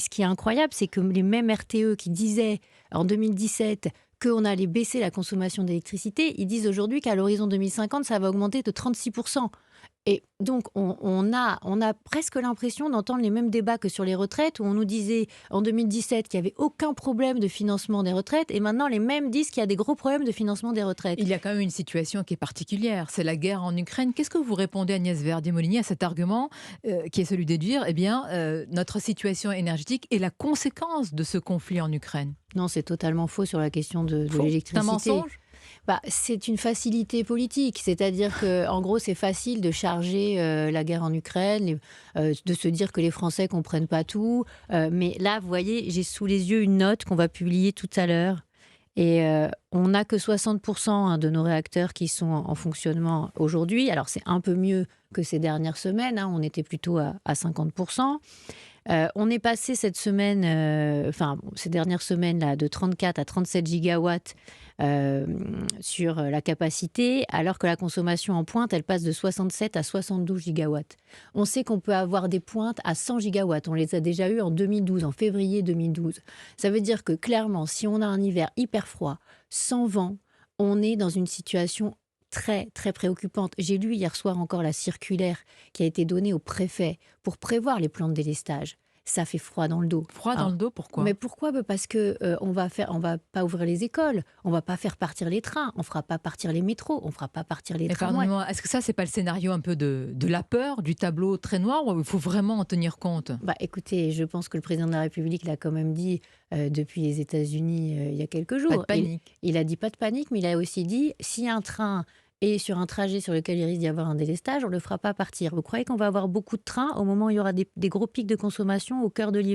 qui est incroyable, c'est que les mêmes RTE qui disaient en 2017 qu'on allait baisser la consommation d'électricité, ils disent aujourd'hui qu'à l'horizon 2050, ça va augmenter de 36%. Et donc, on a presque l'impression d'entendre les mêmes débats que sur les retraites, où on nous disait en 2017 qu'il n'y avait aucun problème de financement des retraites, et maintenant les mêmes disent qu'il y a des gros problèmes de financement des retraites. Il y a quand même une situation qui est particulière, c'est la guerre en Ukraine. Qu'est-ce que vous répondez, Agnès Verdier-Molinier, à cet argument qui est celui de dire, eh bien, notre situation énergétique est la conséquence de ce conflit en Ukraine? Non, c'est totalement faux sur la question de Faux. C'est un l'électricité. mensonge? C'est une facilité politique, c'est-à-dire qu'en gros, c'est facile de charger la guerre en Ukraine, de se dire que les Français comprennent pas tout. Mais là, vous voyez, j'ai sous les yeux une note qu'on va publier tout à l'heure. Et on n'a que 60% de nos réacteurs qui sont en fonctionnement aujourd'hui. Alors, c'est un peu mieux que ces dernières semaines. On était plutôt à 50%. On est passé cette semaine, ces dernières semaines-là, de 34 à 37 gigawatts sur la capacité, alors que la consommation en pointe, elle passe de 67 à 72 gigawatts. On sait qu'on peut avoir des pointes à 100 gigawatts. On les a déjà eues en 2012, en février 2012. Ça veut dire que clairement, si on a un hiver hyper froid, sans vent, on est dans une situation très, très préoccupante. J'ai lu hier soir encore la circulaire qui a été donnée au préfet pour prévoir les plans de délestage. Ça fait froid dans le dos. Froid dans le dos, pourquoi? Mais pourquoi? Parce que on va pas ouvrir les écoles, on va pas faire partir les trains, on fera pas partir les métros, on fera pas partir les Mais tramways. pardonnez-moi, est-ce que ça, c'est pas le scénario un peu de la peur, du tableau très noir, ou il faut vraiment en tenir compte? Écoutez, je pense que le président de la République l'a quand même dit depuis les États-Unis il y a quelques jours. Pas de panique. Il a dit pas de panique, mais il a aussi dit si un train est sur un trajet sur lequel il risque d'y avoir un délestage, on ne le fera pas partir. Vous croyez qu'on va avoir beaucoup de trains au moment où il y aura des gros pics de consommation au cœur de l'hiver?